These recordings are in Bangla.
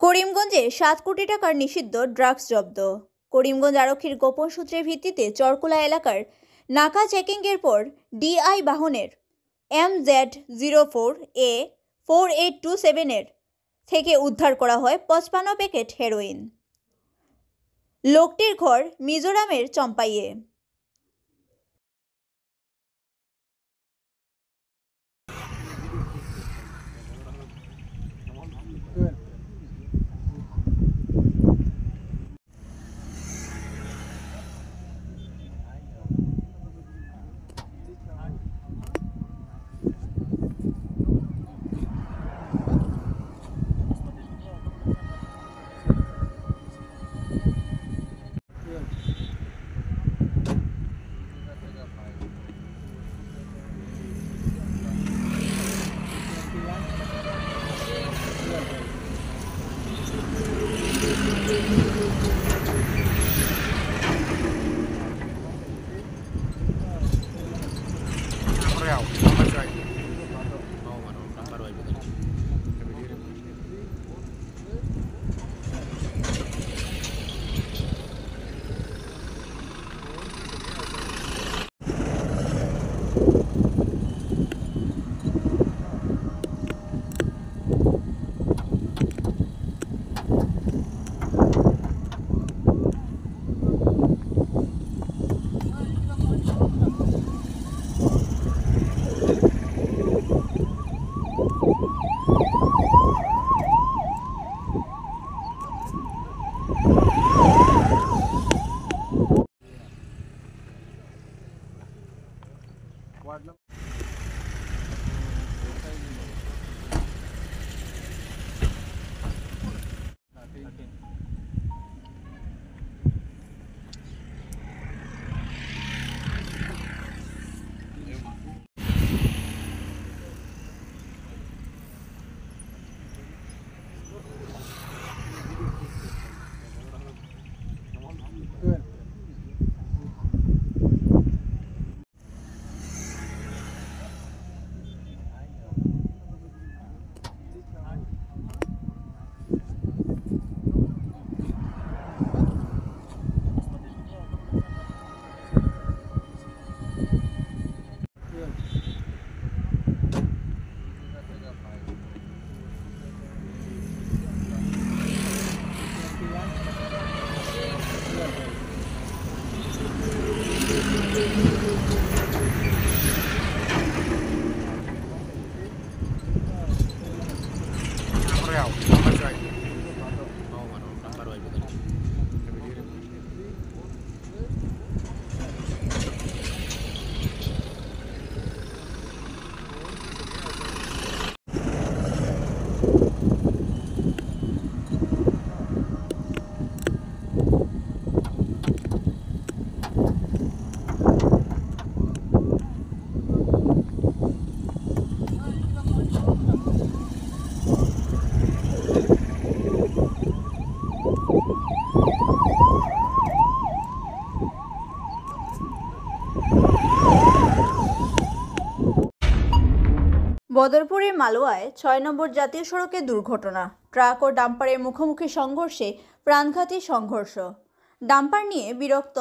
করিমগঞ্জে 7 কোটি টাকার নিষিদ্ধ ড্রাগস জব্দ। করিমগঞ্জ আরক্ষীর গোপন সূত্রের ভিত্তিতে চরকুলা এলাকার নাকা চেকিংয়ের পর ডিআই বাহনের MZ04A4827 এর থেকে উদ্ধার করা হয় 55 প্যাকেট হেরোইন। লোকটির ঘর মিজোরামের চম্পাইয়ে। বদরপুরের মালোয়ায় 6 নম্বর জাতীয় সড়কে দুর্ঘটনা। ট্রাক ও ডাম্পারের মুখোমুখি সংঘর্ষে প্রাণঘাতী সংঘর্ষ। ডাম্পার নিয়ে বিরক্ত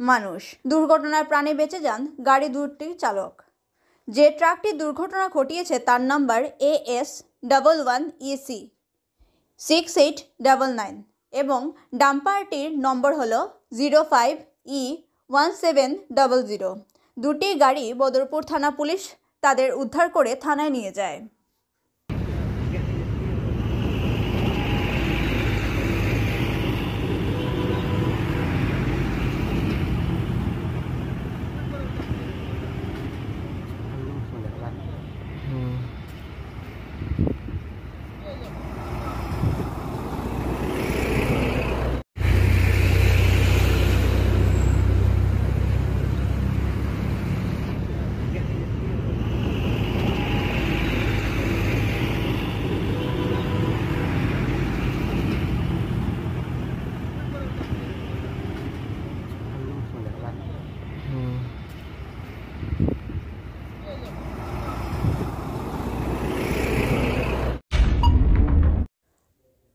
মানুষ। দুর্ঘটনায় প্রাণে বেঁচে যান গাড়ি দুটির চালক। যে ট্রাকটি দুর্ঘটনা ঘটিয়েছে তার নাম্বার AS11EC 6899 এবং ডাম্পারটির নম্বর হল 05E1700। দুটি গাড়ি বদরপুর থানা পুলিশ তাদের উদ্ধার করে থানায় নিয়ে যায়।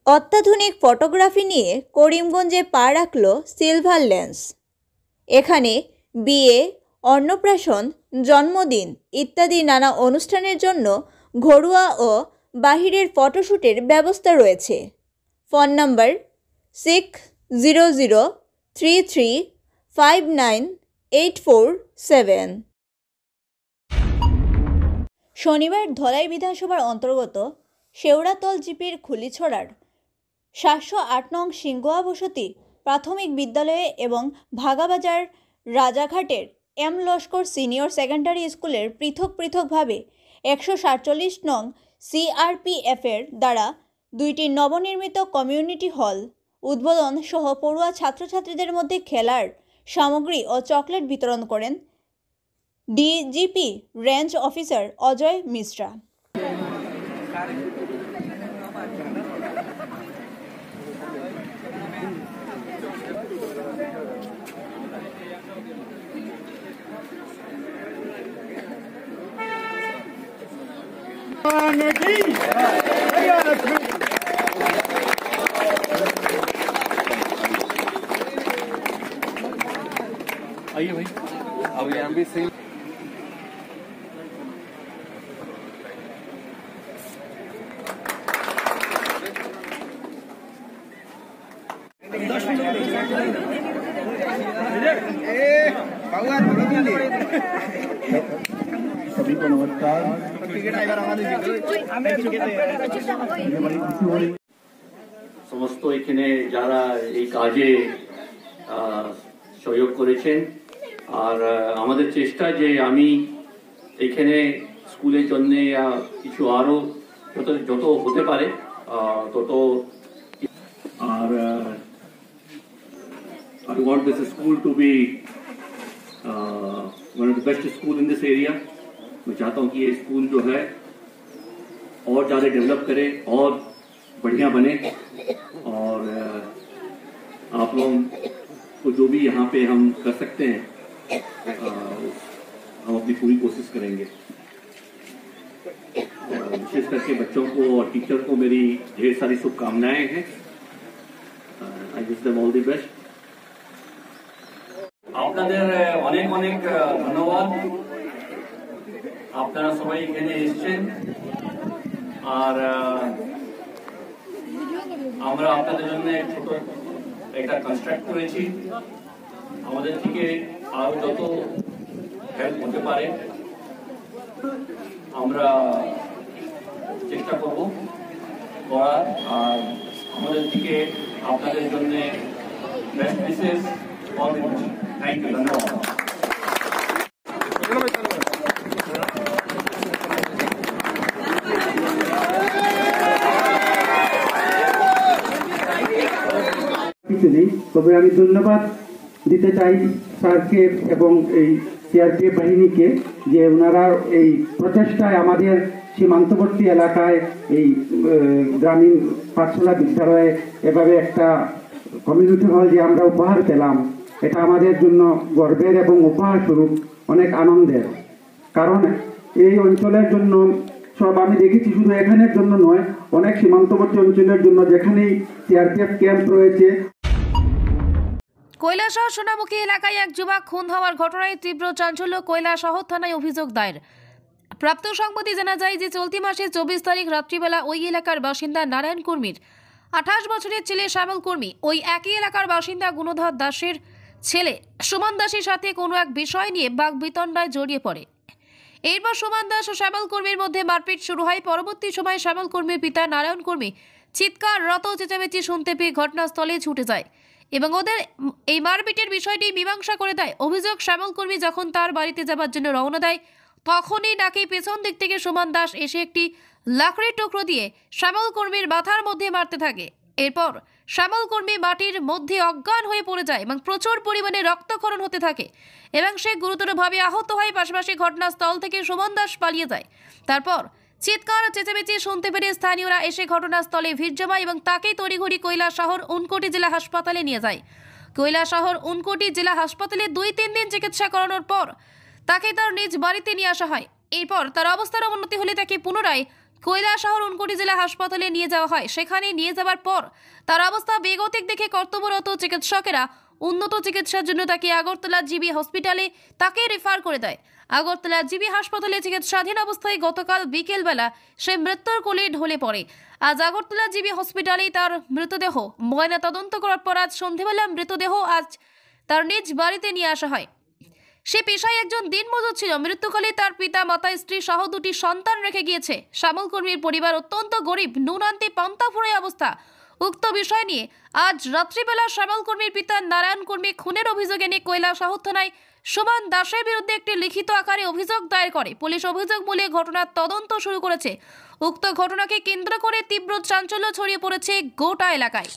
অত্যাধুনিক ফটোগ্রাফি নিয়ে করিমগঞ্জে পা রাখল সিলভার লেন্স। এখানে বিয়ে, অন্নপ্রাশন, জন্মদিন ইত্যাদি নানা অনুষ্ঠানের জন্য ঘরোয়া ও বাহিরের ফটোশ্যুটের ব্যবস্থা রয়েছে। ফোন নম্বর 6003359847। শনিবার ধলাই বিধানসভার অন্তর্গত শেওড়াতল জিপির খুলিছড়ার 708 নং সিংহোয়া বসতি প্রাথমিক বিদ্যালয়ে এবং Bhagabazar রাজাঘাটের M Laskar senior secondary স্কুলের পৃথকভাবে 147 নং CRPF-এর দ্বারা দুইটি নবনির্মিত কমিউনিটি হল উদ্বোধন সহ পড়ুয়া ছাত্রছাত্রীদের মধ্যে খেলার সামগ্রী ও চকলেট বিতরণ করেন DGP range officer Ajay Mishra. आइए भाई, अब यहाँ भी सही। सभी को नमस्कार। সমস্ত এখানে যারা এই কাজে সহযোগ করেছেন, আর আমাদের চেষ্টা যে আমি এখানে স্কুলের জন্য কিছু আরো যত হতে পারে তত। আর I want this school to be one of the best school in this area। मैं चाहता हूँ कि ये स्कूल जो है और ज़्यादा डेवलप करे और बढ़िया बने, और आप लोग को जो भी यहाँ पे हम कर सकते हैं हम अपनी पूरी कोशिश करेंगे। विशेष करके बच्चों को और टीचर को मेरी ढेर सारी शुभकामनाएं हैं। I wish them all the best. আপনাদের অনেক অনেক ধন্যবাদ। আপনারা সবাই এখানে এসেছেন, আর আমরা আপনাদের জন্য ছোট একটা কনস্ট্রাক্ট করেছি। আমাদের থেকে আরো যত হেল্প হতে পারে আমরা চেষ্টা করব করার, আর আমাদের থেকে আপনাদের জন্য বেস্ট উইশেস। থ্যাংক ইউ, ধন্যবাদ। তবে আমি ধন্যবাদ দিতে চাই স্যারকে এবং এই সিআরপিএফ বাহিনীকে, যে ওনারা এই প্রচেষ্টায় আমাদের সীমান্তবর্তী এলাকায় এই গ্রামীণ পাঠশালা বিদ্যালয়ে এভাবে একটা কমিউনিটি হল যে আমরা উপহার পেলাম, এটা আমাদের জন্য গর্বের এবং উপহার স্বরূপ অনেক আনন্দের। কারণ এই অঞ্চলের জন্য সব আমি দেখেছি, শুধু এখানের জন্য নয়, অনেক সীমান্তবর্তী অঞ্চলের জন্য যেখানেই সিআরপিএফ ক্যাম্প রয়েছে। কৈলাসহর সোনামুখী এলাকায় এক যুবক খুন হওয়ার ঘটনায় তীব্র চাঞ্চল্য। কৈলাসহর থানায় অভিযোগ দায়ের। প্রাপ্ত সংবাদে জানা যায় যে চলতি মাসের 24 তারিখ রাত্রিবেলা ওই এলাকার বাসিন্দা নারায়ণ কর্মীর 28 বছরের ছেলে শ্যামল কর্মী ওই একই এলাকার বাসিন্দা গুণধর দাসের ছেলে সুমন দাসের সাথে কোনো এক বিষয় নিয়ে বাকবিতণ্ডায় জড়িয়ে পড়ে। এরপর সুমন দাস ও শ্যামল কর্মীর মধ্যে মারপিট শুরু হয়। পরবর্তী সময় শ্যামল কর্মীর পিতা নারায়ণ কর্মী চিৎকার রত চেঁচামেচি শুনতে পেয়ে ঘটনাস্থলে ছুটে যায় এবং ওদের এই মারপিটের বিষয়টি মীমাংসা করে দেয়। অভিযোগ, শ্যামল কর্মী যখন তার বাড়িতে যাবার জন্য রওনা দেয় তখনই নাকি পেছন দিক থেকে সুমন দাস এসে একটি লাকড়ির টুকরো দিয়ে শ্যামল কর্মীর মাথার মধ্যে মারতে থাকে। এরপর শ্যামল কর্মী মাটির মধ্যে অজ্ঞান হয়ে পড়ে যায় এবং প্রচুর পরিমাণে রক্তক্ষরণ হতে থাকে এবং সে গুরুতরভাবে আহত হয়। পাশাপাশি ঘটনাস্থল থেকে সুমন দাস পালিয়ে যায়। তারপর চিৎকার চেঁচামেচি শুনতে পেরে স্থানীয়রা এসে ঘটনাস্থলে ভিড় জমায় এবং তাকে তড়িঘড়ি কৈলাসহর উনকোটি জেলা হাসপাতালে নিয়ে যায়। কৈলাসহর উনকোটি জেলা হাসপাতালে 2-3 দিন চিকিৎসা করানোর পর তাকে তার নিজ বাড়িতে নিয়ে আসা হয়। এরপর তার অবস্থার অবনতি হলে তাকে পুনরায় কৈলাসহর উনকোটি জেলা হাসপাতালে নিয়ে যাওয়া হয়। সেখানে নিয়ে যাওয়ার পর তার অবস্থা বেগতিক দেখে কর্তব্যরত চিকিৎসকেরা উন্নত চিকিৎসার জন্য তাকে আগরতলা জিবি হসপিটালে রেফার করে দেয়। আগরতলা জিবি হাসপাতালে চিকিৎসাধীন অবস্থায় গতকাল বিকেলবেলা সে মৃত্যুর কোলে ঢলে পড়ে। আজ আগরতলা জিবি হসপিটালে তার মৃতদেহ ময়না তদন্ত করার পর আজ সন্ধ্যেবেলা মৃতদেহ আজ তার নিজ বাড়িতে নিয়ে আসা হয়। সে পেশায় একজন দিনমজুর ছিল। মৃত্যুকালে তার পিতা মাতা স্ত্রী সহ 2টি সন্তান রেখে গিয়েছে। শ্যামল কর্মীর পরিবার অত্যন্ত গরিব, নুন আনতে পান্তা ফুরায় অবস্থা। উক্ত বিষয় নিয়ে আজ রাত্রিবেলা শ্যামল কর্মীর পিতা নারায়ণ কর্মী খুনের অভিযোগ এনে কৈলাসহর থানায় সুমন দাসের বিরুদ্ধে একটি লিখিত আকারে অভিযোগ দায়ের করে। পুলিশ অভিযোগ বলে ঘটনার তদন্ত শুরু করেছে। উক্ত ঘটনাকে কেন্দ্র করে তীব্র চাঞ্চল্য ছড়িয়ে পড়েছে গোটা এলাকায়।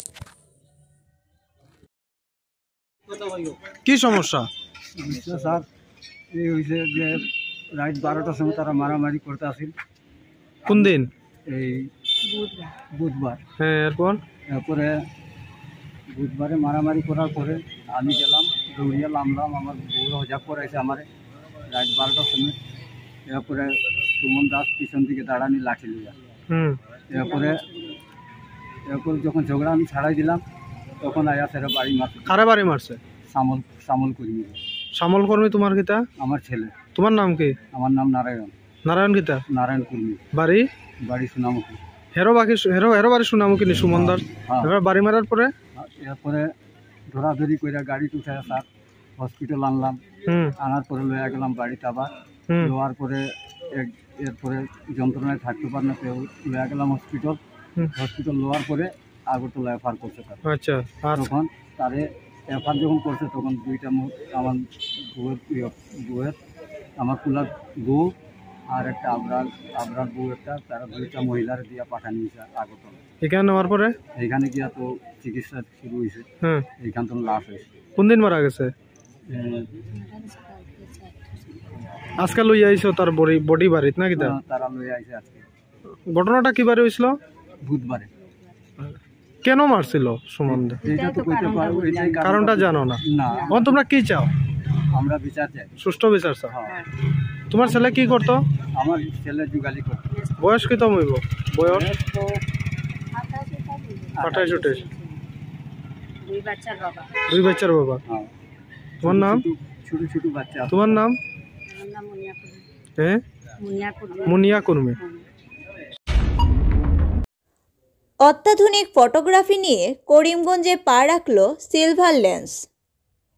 কি সমস্যা? স্যার এই হয়েছে যে রাত 12টার সময় তারা মারামারি করতে আসেন। কোন দিন? এই বুধবার। হ্যাঁ, এরপরে বুধবারে মারামারি করার পরে আমি গেলাম, দৌড়িয়ে নামলাম, আমার বউরা হজাক করাইছে আমার রাত 12টার সময়। এরপরে সুমন দাস পিছন দিকে দাঁড়ানি লাঠি লিয়া। এরপরে যখন ঝগড়া আমি ছাড়াই দিলাম তখন আয়া সেরা বাড়ি মারছে। কারে বাড়ি মারছে? শ্যামল কর্মী। শ্যামল কর্মী তোমার কিতা? আমার ছেলে। তোমার নাম কি? আমার নাম নারায়ণ। নারায়ণ কিতা? নারায়ণ কর্মী। বাড়ি সোনামুখী। হেরো বাড়ি সোনামুখী নি সুমনদার। এবার বাড়ি মারার পরে এরপরে ধরাধরি করে গাড়িতে উঠে স্যার হসপিটাল আনলাম। আনার পরে লইয়া গেলাম বাড়িতে আবার। লওয়ার পরে এরপরে যন্ত্রণায় থাকতে পার না, লইয়া গেলাম হসপিটাল লওয়ার পরে আগরতলা এফআর করছে। আচ্ছা, তখন তারে এফআর যখন করছে তখন 2টা আমার বউয়ের আমার কুলার বউ আর একটা আবরার বউ একটা, তারা 2টা মহিলার দিয়া পাঠা নিয়েছে আগরতলা। এখানে নেওয়ার পরে এইখানে গিয়া তো চিকিৎসা শুরু হয়েছে। এইখান তো লাশ হয়েছে। কোন দিন মারা গেছে? আজকে লই আইছো তার বডি বাড়িত না কিতা? তারা লই আইছে আজকে। ঘটনাটা কিবারে হইছিল? বুধবারে। কেন মারছিল সুমন দা? এইটা তো কইতে পারবো, এইটাই কারণটা জানো না? না। এখন তোমরা কি চাও? আমরা বিচার চাই। সুষ্ঠু বিচার চাও? হ্যাঁ। তোমার ছেলে কি করতো? আমার ছেলে যুগালি করতো। বয়স কত হইব? বয়স তো 28-29। 2 বাচ্চার বাবা। হ্যাঁ। তোমার নাম? ছোট বাচ্চা। তোমার নাম? হ্যাঁ, মুনিয়া কর্মী। অত্যাধুনিক ফটোগ্রাফি নিয়ে করিমগঞ্জে পা রাখল সিলভার লেন্স।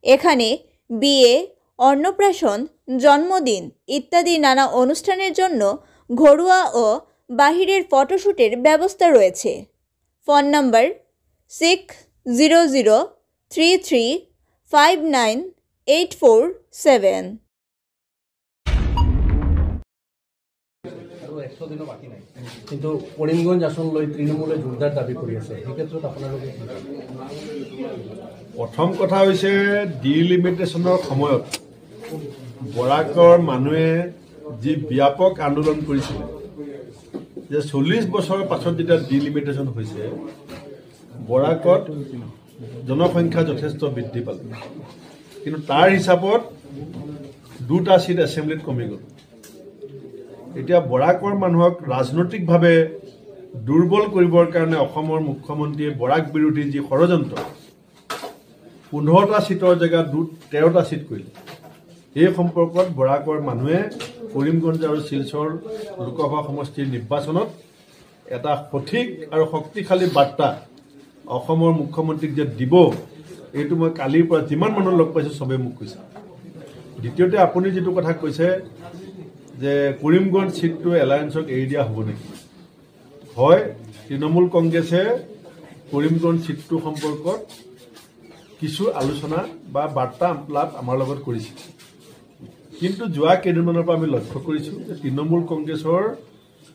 এখানে বিয়ে, অন্নপ্রাশন, জন্মদিন ইত্যাদি নানা অনুষ্ঠানের জন্য ঘরোয়া ও বাহিরের ফটোশ্যুটের ব্যবস্থা রয়েছে। Phone number 6003359847। আৰু 100 দিনো বাকী নাই, কিন্তু কৰিমগঞ্জ আসন লৈ তৃণমূলে জোৰদাৰ দাবী কৰি আছে। এই ক্ষেত্ৰত আপোনালোকে প্ৰথম কথা হৈছে ডিলিমিটেশ্যনৰ সময়ত বৰাকৰ মানুহে যি ব্যাপক আন্দোলন কৰিছিলে যে 40 বছৰৰ পাছত যেতিয়া ডিলিমিটেশ্যন হৈছে বৰাকত জনসংখ্যা যথেষ্ট বৃদ্ধি পালে, কিন্তু তাৰ হিচাপত 2টা সিট এছেম্বলিত কমি গ'ল। এতিয়া বৰাকৰ মানুহক ৰাজনৈতিকভাৱে দুৰ্বল কৰিবৰ কাৰণে অসমৰ মুখ্যমন্ত্ৰীয়ে বৰাক বিৰোধী যি ষড়যন্ত্ৰ 15টা সিটৰ জেগাত 13টা সিট কৰিলে। এই সম্পৰ্কত বৰাকৰ মানুহে কৰিমগঞ্জ আৰু শিলচৰ লোকসভা সমষ্টিৰ নিৰ্বাচনত এটা সঠিক আৰু শক্তিশালী বাৰ্তা অসমৰ মুখ্যমন্ত্ৰীক যে দিব, এইটো মই কালিৰ পৰা যিমান মানুহ লগ পাইছোঁ চবেই মোক কৈছে। দ্বিতীয়তে আপুনি যিটো কথা কৈছে যে কৰিমগঞ্জ সিটটো এলায়েন্সক এৰি দিয়া হ'ব নেকি? হয়, তৃণমূল কংগ্ৰেছে কৰিমগঞ্জ সিটটো সম্পৰ্কত কিছু আলোচনা বা বাৰ্তা লাভ আমাৰ লগত কৰিছে, কিন্তু যোৱা কেইদিনমানৰ পৰা আমি লক্ষ্য কৰিছোঁ যে তৃণমূল কংগ্ৰেছৰ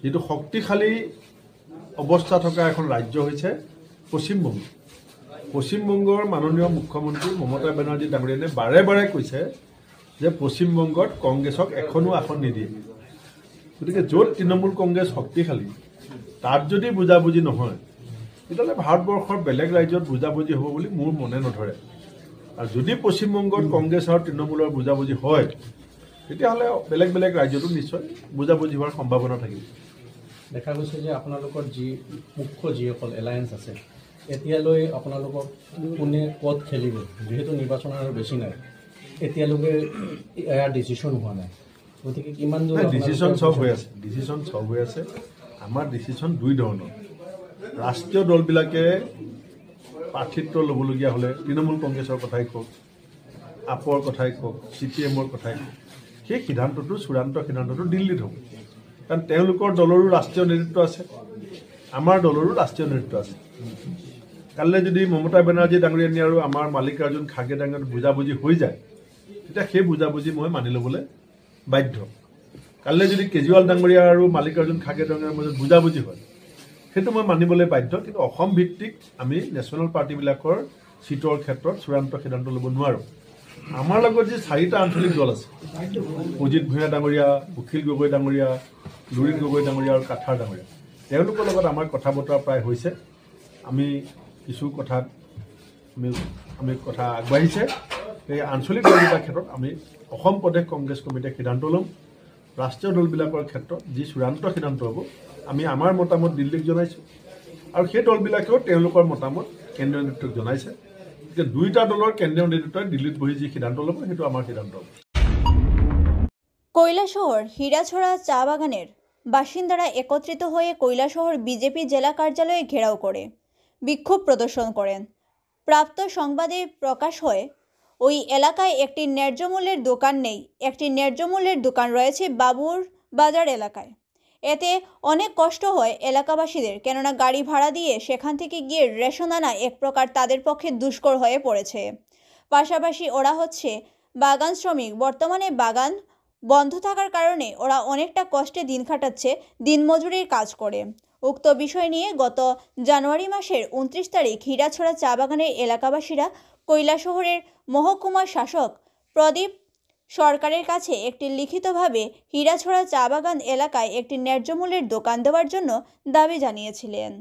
যিটো শক্তিশালী অৱস্থা থকা এখন ৰাজ্য হৈছে পশ্চিমবংগ। পশ্চিমবংগৰ মাননীয় মুখ্যমন্ত্ৰী মমতা বেনাৰ্জী ডাঙৰীয়ানে বাৰে বাৰে কৈছে যে পশ্চিমবংগত কংগ্ৰেছক এখনো আসন নিদিয়ে। গতিকে য'ত তৃণমূল কংগ্ৰেছ শক্তিশালী তাত যদি বুজাবুজি নহয়, তেতিয়াহ'লে ভাৰতবৰ্ষৰ বেলেগ ৰাজ্যত বুজাবুজি হ'ব বুলি মোৰ মনে নধৰে। আৰু যদি পশ্চিমবংগত কংগ্ৰেছ আৰু তৃণমূলৰ বুজাবুজি হয়, তেতিয়াহ'লে বেলেগ বেলেগ ৰাজ্যতো নিশ্চয় বুজাবুজি হোৱাৰ সম্ভাৱনা থাকিব। দেখা গৈছে যে আপোনালোকৰ যি মুখ্য যিসকল এলায়েন্স আছে এতিয়ালৈ আপোনালোকক কোনে ক'ত খেলিব, যিহেতু নিৰ্বাচন আৰু বেছি নাই, এতিয়ালৈকে ইয়াৰ ডিচিশ্যন হোৱা নাই, গতিকে কিমান দূৰ ডিচিশ্যন চব হৈ আছে। আমাৰ ডিচিশ্যন দুই ধৰণৰ। ৰাষ্ট্ৰীয় দলবিলাকে প্ৰাৰ্থিত্ব ল'বলগীয়া হ'লে তৃণমূল কংগ্ৰেছৰ কথাই কওক, আপৰ কথাই কওক, CPMৰ কথাই কওক, সেই সিদ্ধান্তটো চূড়ান্ত সিদ্ধান্তটো দিল্লীত হ'ব। কাৰণ তেওঁলোকৰ দলৰো ৰাষ্ট্ৰীয় নেতৃত্ব আছে, আমাৰ দলৰো ৰাষ্ট্ৰীয় নেতৃত্ব আছে। কাইলৈ যদি মমতা বেনাৰ্জী ডাঙৰীয়ানী আৰু আমাৰ মাল্লিকাৰ্জুন খাৰ্গে ডাঙৰীয়াৰ বুজাবুজি হৈ যায়, তেতিয়া সেই বুজাবুজি মই মানি ল'বলৈ বাধ্য। কাইলৈ যদি কেজৰিৱাল ডাঙৰীয়া আৰু মাল্লিকাৰ্জুন খাৰ্গে ডাঙৰীয়াৰ মাজত বুজাবুজি হয়, সেইটো মই মানিবলৈ বাধ্য। কিন্তু অসম ভিত্তিক আমি নেশ্যনেল পাৰ্টিবিলাকৰ চিটৰ ক্ষেত্ৰত চূড়ান্ত সিদ্ধান্ত ল'ব নোৱাৰোঁ। আমাৰ লগত যি 4টা আঞ্চলিক দল আছে, অজিত ভূঞা ডাঙৰীয়া, অখিল গগৈ ডাঙৰীয়া, লুৰিণ গগৈ ডাঙৰীয়া আৰু কাঠাৰ ডাঙৰীয়া, তেওঁলোকৰ লগত আমাৰ কথা বতৰা প্ৰায় হৈছে। আমি কিছু কথাত আমি কথা আগবাঢ়িছে। এই আঞ্চলিক দলকেইটাৰ ক্ষেত্ৰত আমি অসম প্ৰদেশ কংগ্ৰেছ কমিটিয়ে সিদ্ধান্ত ল'ম। ৰাষ্ট্ৰীয় দলবিলাকৰ ক্ষেত্ৰত যি চূড়ান্ত সিদ্ধান্ত হ'ব, আমি আমাৰ মতামত দিল্লীক জনাইছোঁ আৰু সেই দলবিলাকেও তেওঁলোকৰ মতামত কেন্দ্ৰীয় নেতৃত্বক জনাইছে। গতিকে দুয়োটা দলৰ কেন্দ্ৰীয় নেতৃত্বই দিল্লীত বহি যি সিদ্ধান্ত ল'ব, সেইটো আমাৰ সিদ্ধান্ত হ'ব। কৈলাসহর হীরাছড়া চা বাগানের বাসিন্দারা একত্রিত হয়ে কৈলাসহর বিজেপি জেলা কার্যালয়ে ঘেরাও করে বিক্ষোভ প্রদর্শন করেন। প্রাপ্ত সংবাদে প্রকাশ হয় ওই এলাকায় একটি ন্যায্য মূল্যের দোকান নেই। একটি ন্যায্য মূল্যের দোকান রয়েছে বাবুর বাজার এলাকায়। এতে অনেক কষ্ট হয় এলাকাবাসীদের, কেননা গাড়ি ভাড়া দিয়ে সেখান থেকে গিয়ে রেশন আনা এক প্রকার তাদের পক্ষে দুষ্কর হয়ে পড়েছে। পাশাপাশি ওরা হচ্ছে বাগান শ্রমিক। বর্তমানে বাগান বন্ধ থাকার কারণে ওরা অনেকটা কষ্টে দিন কাটাচ্ছে, দিনমজুরির কাজ করে। উক্ত বিষয় নিয়ে গত জানুয়ারি মাসের 29 তারিখ হীরাছড়া চা বাগানের এলাকাবাসীরা কৈলাসহরের মহকুমা শাসক প্রদীপ সরকারের কাছে একটি লিখিতভাবে হীরাছড়া চা বাগান এলাকায় একটি ন্যায্য মূল্যের দোকান দেওয়ার জন্য দাবি জানিয়েছিলেন।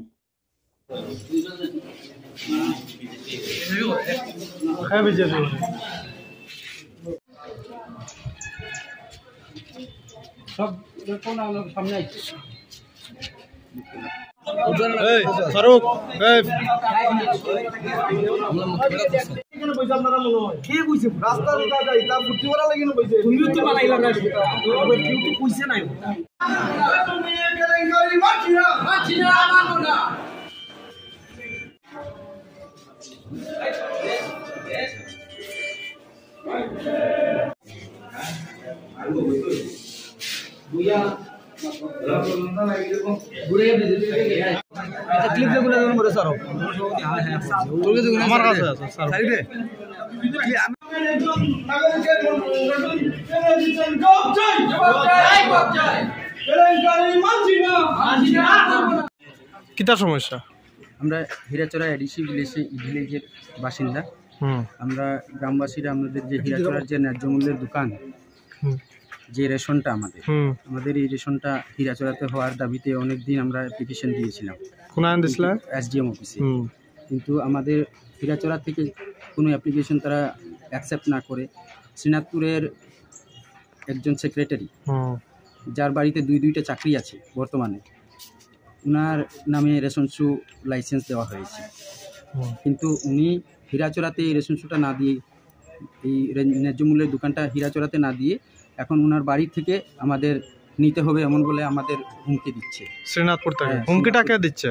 কিতা সমস্যা? আমরা হীরাচড়া এডিসি ভিলেজের বাসিন্দা। আমরা গ্রামবাসীরা আমাদের যে হীরাচড়ার যে ন্যায্য মূল্যের দোকান, যে রেশনটা আমাদের এই রেশনটা হীরাচড়াতে হওয়ার দাবিতে অনেক দিন আমরা অ্যাপ্লিকেশন দিয়েছিলাম SDM অফিসে। কিন্তু আমাদের হীরাচড়া থেকে কোনো অ্যাপ্লিকেশন তারা অ্যাকসেপ্ট না করে শ্রীনাথপুরের একজন সেক্রেটারি, যার বাড়িতে দুইটা চাকরি আছে বর্তমানে, উনার নামে রেশন শু লাইসেন্স দেওয়া হয়েছে। কিন্তু উনি হীরাচড়াতে এই রেশন শুটা না দিয়ে, এই ন্যায্য মূল্যের দোকানটা হীরাচড়াতে না দিয়ে এখন ওনার বাড়ি থেকে আমাদের নিতে হবে এমন বলে আমাদের হুমকি দিচ্ছে। শ্রীনাথপুর থেকে হুমকিটা কে দিচ্ছে?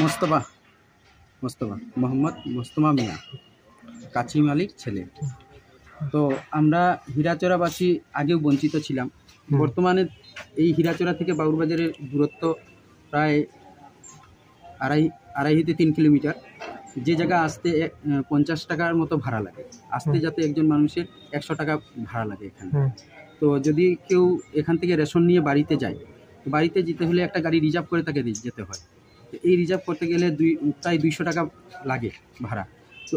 মোস্তফা মোহাম্মদ মোস্তফা মিয়া, কাছি মালিক ছেলে। তো আমরা হীরাচড়াবাসী আগেও বঞ্চিত ছিলাম। বর্তমানে এই হীরাচড়া থেকে বাবুরবাজারের দূরত্ব প্রায় আড়াই থেকে 3 কিলোমিটার। যে জায়গা আসতে 50 টাকার মতো ভাড়া লাগে, আসতে যাতে একজন মানুষের 100 টাকা ভাড়া লাগে এখানে। তো যদি কেউ এখান থেকে রেশন নিয়ে বাড়িতে যায়, তো বাড়িতে যেতে হলে একটা গাড়ি রিজার্ভ করে তাকে যেতে হয়। এই রিজার্ভ করতে গেলে প্রায় 200 টাকা লাগে ভাড়া। তো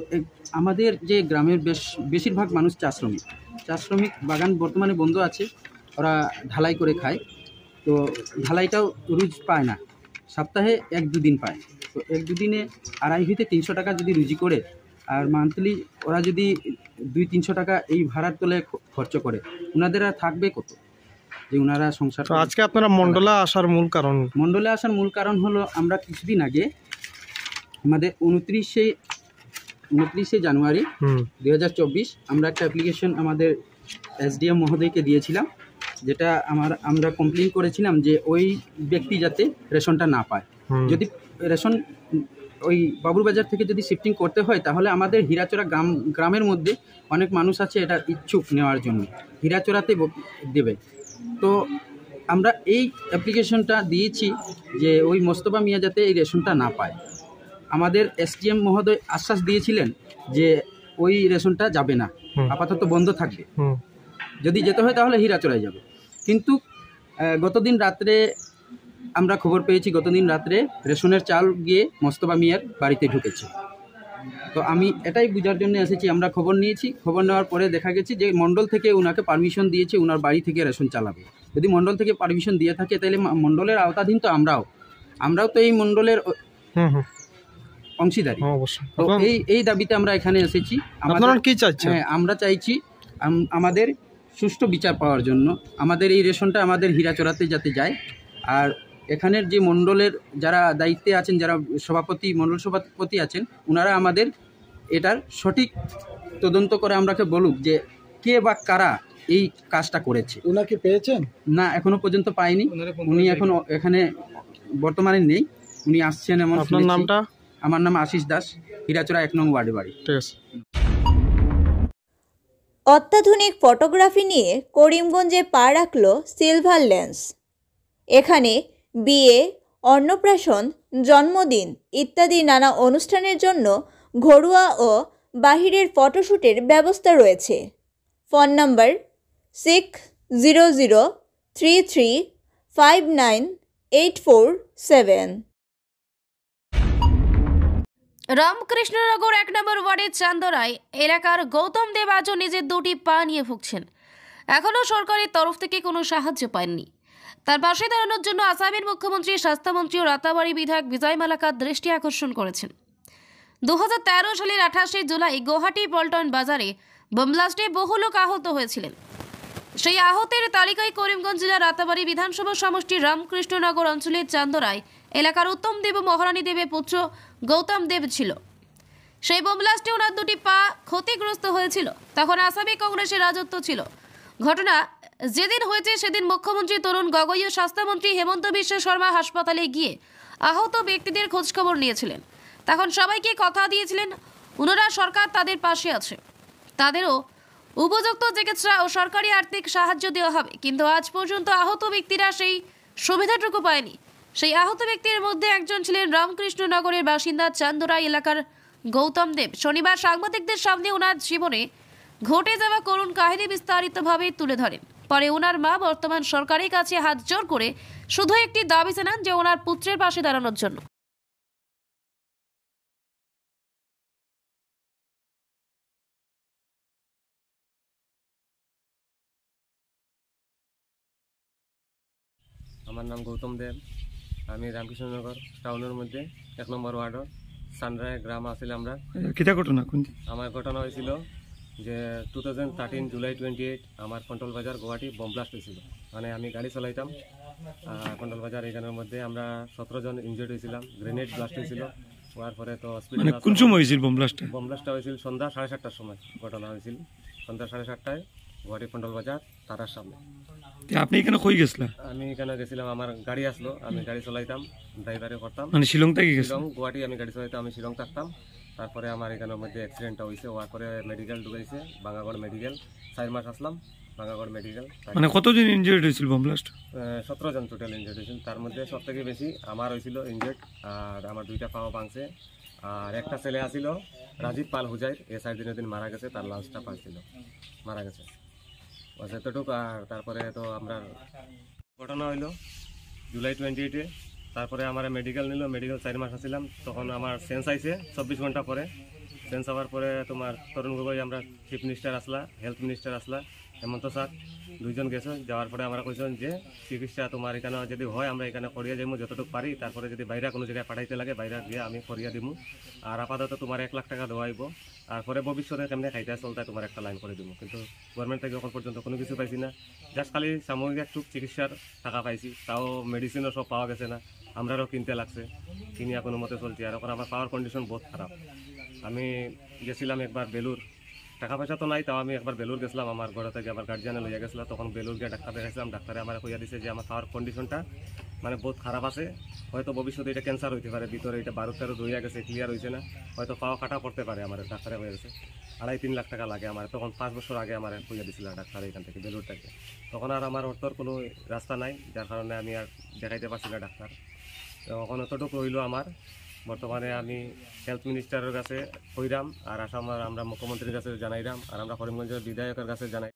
আমাদের যে গ্রামের বেশিরভাগ মানুষ চা শ্রমিক, বাগান বর্তমানে বন্ধ আছে, ওরা ঢালাই করে খায়। তো ঢালাইটাও রোজ পায় না, সপ্তাহে 1-2 দিন পায়। তো 1-2 দিনে 250 থেকে 300 টাকা যদি রুজি করে, আর মান্থলি ওরা যদি 200-300 টাকা এই ভাড়ার তোলে খরচ করে, ওনাদের আর থাকবে কত? যে ওনারা সংসার তো আজকে আপনারা মন্ডলে আসার মূল কারণ? মন্ডলে আসার মূল কারণ হলো আমরা কিছুদিন আগে আমাদের 29শে জানুয়ারি 2024 আমরা একটা অ্যাপ্লিকেশন আমাদের এসডিএম মহোদয়কে দিয়েছিলাম, যেটা আমরা কমপ্লেন করেছিলাম যে ওই ব্যক্তি যাতে রেশনটা না পায়। যদি রেশন ওই বাবুরবাজার থেকে যদি শিফটিং করতে হয় তাহলে আমাদের হীরাচড়া গ্রামের মধ্যে অনেক মানুষ আছে এটা ইচ্ছুক নেওয়ার জন্য, হীরাচড়াতে দেবে। তো আমরা এই অ্যাপ্লিকেশনটা দিয়েছি যে ওই মোস্তফা মিয়া যাতে এই রেশনটা না পায়। আমাদের এসডিএম মহোদয় আশ্বাস দিয়েছিলেন যে ওই রেশনটা যাবে না, আপাতত বন্ধ থাকবে, যদি যেতে হয় তাহলে হীরাচড়ায় যাবে। কিন্তু গতদিন রাত্রে আমরা খবর পেয়েছি গতদিন রাত্রে রেশনের চাল গিয়ে মোস্তফা মিয়ার বাড়িতে ঢুকেছে। তো আমি এটাই বোঝার জন্য এসেছি, আমরা খবর নিয়েছি, খবর নেওয়ার পরে দেখা গেছে যে মণ্ডল থেকে ওনাকে পারমিশন দিয়েছে ওনার বাড়ি থেকে রেশন চালাবে। যদি মণ্ডল থেকে পারমিশন দিয়ে থাকে তাহলে মণ্ডলের আওতাধীন তো আমরাও তো এই মণ্ডলের অংশীদারি। তো এই দাবিতে আমরা এখানে এসেছি। আপনারা কি চাইছেন? হ্যাঁ, আমরা চাইছি আমাদের সুষ্ঠু বিচার পাওয়ার জন্য, আমাদের এই রেশনটা আমাদের হীরাচড়াতে যাতে যায়। আর এখানের যে মণ্ডলের যারা দায়িত্বে আছেন, যারা মণ্ডল সভাপতি আছেন, ওনারা আমাদের এটার সঠিক তদন্ত করে আমরাকে বলুক যে কে বা কারা এই কাজটা করেছে। ওনাকে পেয়েছেন? না, এখনো পর্যন্ত পাইনি। উনি এখন এখানে বর্তমানে নেই, উনি আসছেন এমন। আপনার নামটা? আমার নাম আশিস দাস, হীরাচড়া 1 নং ওয়ার্ডে বাড়ি। ঠিক আছে। অত্যাধুনিক ফটোগ্রাফি নিয়ে করিমগঞ্জে পা রাখল সিলভার লেন্স। এখানে বিয়ে, অন্নপ্রাশন, জন্মদিন ইত্যাদি নানা অনুষ্ঠানের জন্য ঘরোয়া ও বাহিরের ফটোশ্যুটের ব্যবস্থা রয়েছে। ফোন নম্বর 6003359847। রামকৃষ্ণনগর 1 নম্বর ওয়ার্ডের চান্দরায় এলাকার গৌতম দেব আজও নিজের 2টি পা নিয়ে ভুগছেন। এখনও সরকারের তরফ থেকে কোনো সাহায্য পাননি। তার পাশে দাঁড়ানোর জন্য আসামের মুখ্যমন্ত্রী, স্বাস্থ্যমন্ত্রী ও রাতাবাড়ি বিধায়ক বিজয় মালাকার দৃষ্টি আকর্ষণ করেছেন। 2013 সালের 28শে জুলাই গুয়াহাটি পল্টন বাজারে বোমব্লাস্টে বহু লোক আহত হয়েছিলেন। সেই আহতের তালিকায় করিমগঞ্জ জেলার রাতাবাড়ি বিধানসভা সমষ্টির রামকৃষ্ণনগর অঞ্চলের চান্দরায় এলাকার উত্তম দেব ও মহারানী দেবের পুত্র গৌতম দেব ছিল। সেই বোমব্লাস্টে ওনার 2টি পা ক্ষতিগ্রস্ত হয়েছিল। তখন আসামে কংগ্রেসের রাজত্ব ছিল। ঘটনা যেদিন হয়েছে সেদিন মুখ্যমন্ত্রী তরুণ গগৈ ও স্বাস্থ্যমন্ত্রী হেমন্ত বিশ্ব শর্মা হাসপাতালে গিয়ে আহত ব্যক্তিদের খোঁজখবর নিয়েছিলেন। তখন সবাইকে কথা দিয়েছিলেন ওনারা সরকার তাদের পাশে আছে, তাদেরও উপযুক্ত চিকিৎসা ও সরকারি আর্থিক সাহায্য দেওয়া হবে। কিন্তু আজ পর্যন্ত আহত ব্যক্তিরা সেই সুবিধাটুকু পায়নি। সেই আহত ব্যক্তির মধ্যে একজন ছিলেন রামকৃষ্ণনগরের বাসিন্দা চান্দরাই এলাকার গৌতম দেব। শনিবার সাংবাদিকদের সামনে ওনার জীবনে ঘটে যাওয়া করুণ কাহিনী বিস্তারিতভাবে তুলে ধরেন। পরে ওনার মা বর্তমান সরকারের কাছে হাত জোর করে শুধু একটি দাবি জানান যে ওনার পুত্রের পাশে দাঁড়ানোর জন্য। আমার নাম গৌতম দেব, আমি রামকৃষ্ণনগর টাউনের মধ্যে 1 নম্বর ওয়ার্ডর সানরায় গ্রাম আসলে আমরা। কিটা ঘটনা কোনটি? আমার ঘটনা হয়েছিল যে 2013 জুলাই 28 আমার কন্ট্রোল বাজার গুয়াহাটি বম ব্লাস্ট হয়েছিল। মানে আমি গাড়ি চালাইতাম কন্ট্রোল বাজার, এখানের মধ্যে আমরা 17 জন ইনজুর্ড হয়েছিলাম। গ্রেনেড ব্লাস্ট হয়েছিল, হওয়ার পরে তো হসপিটাল। কোন সময় হয়েছিল বম ব্লাস্ট? বম ব্লাস্টটা হয়েছিল সন্ধ্যা 7:30টার সময়। ঘটনা হয়েছিল সন্ধ্যা 7:30টায় গুয়াহাটি কন্ট্রোল বাজার তারার সামনে। আপনি এখানে কই গেছিলেন? আমি এখানে গেছিলাম, আমার গাড়ি আসলো, আমি গাড়ি চালাইতাম, ড্রাইভারে করতাম। মানে শিলং থেকে গেছিলাম? শিলং, গুয়াহাটি আমি গাড়ি চালাইতাম, আমি শিলং থাকতাম। তারপরে আমার এখানের মধ্যে অ্যাক্সিডেন্টটা হয়েছে, হওয়ার পরে মেডিকেল ঢুকাইছে, বাঙ্গাগড় মেডিকেল। 4 মাস আসলাম বাঙ্গাগড় মেডিকেল। মানে কতজন ইনজুর্ড হয়েছিল বম ব্লাস্ট? 17 জন টোটাল ইনজুর্ড হয়েছিল। তার মধ্যে সব থেকে বেশি আমার হয়েছিল ইনজুর্ড, আর আমার 2টা পাও ভাঙছে। আর একটা ছেলে আসিল রাজীব পাল হুজাইর, এসআই দিন মারা গেছে, তার লাঞ্চটা পাইছিল, মারা গেছে, বাস এতটুকু। আর তারপরে তো আমরা ঘটনা হইলো জুলাই 28-এ। তারপরে আমার মেডিকেল নিল, মেডিকেল 4 মাস আসছিলাম। তখন আমার সেন্স আইছে 24 ঘন্টা পরে। সেন্স হওয়ার পরে তোমার তরুণ গগৈ, আমরা চিফ মিনিস্টার আসলা, হেলথ মিনিস্টার আসলা, হেমন্ত স্যার। দুইজন গেছে, যাওয়ার পরে আমরা কইছেন যে চিকিৎসা তোমার এখানে যদি হয় আমরা এখানে করিয়া যাবো যতটুকু পারি, তারপরে যদি বাইরে কোনো জায়গায় পাঠাইতে লাগে বাইরে গিয়ে আমি করিয়া দিব, আর আপাতত তোমার 1 লাখ টাকা দেওয়াইব, তারপরে ভবিষ্যতে কেমনে খাইতে চলতে তোমার একটা লাইন করে দিব। কিন্তু গভর্নমেন্ট থেকে এখন পর্যন্ত কোনো কিছু পাইছি না, জাস্ট খালি সাময়িক একটু চিকিৎসার টাকা পাইছি, তাও মেডিসিনও সব পাওয়া গেছে না, আমরাও কিনতে লাগছে, কিনিয়া কোনো মতে চলছি। আর এখন আমার পাওয়ার কন্ডিশন বহুত খারাপ। আমি গেছিলাম একবার বেলুর, টাকা পয়সা তো নাই, তাও আমি একবার বেলুর গেছিলাম, আমার ঘর থেকে আমার গার্জিয়ানে লইয়া গেছিলাম, তখন বেলুর গিয়ে ডাক্তার দেখাইছিলাম, ডাক্তারে আমার কইয়া দিছে যে আমার পাওয়ার কন্ডিশনটা মানে বহুত খারাপ আছে, হয়তো ভবিষ্যতে এটা ক্যান্সার হইতে পারে, ভিতরে এটা 12-13 রইয়া গেছে, ক্লিয়ার হয়েছে না, হয়তো পাওয়া কাটা পড়তে পারে। আমার ডাক্তারে হয়ে গেছে 2.5-3 লাখ টাকা লাগে আমার, তখন 5 বছর আগে আমার কইয়া দিছিল ডাক্তার এখান থেকে বেলুর থেকে, তখন আর আমার অর্থর কোনো রাস্তা নাই, যার কারণে আমি আর দেখাইতে পারছি না ডাক্তার। এখন অতটুকু রইল আমার। বর্তমানে আমি হেলথ মিনিস্টারের কাছে কইরাম, আর আসাম আমরা মুখ্যমন্ত্রীর কাছে জানাইরাম, আর আমরা করিমগঞ্জের বিধায়কের কাছে জানাই।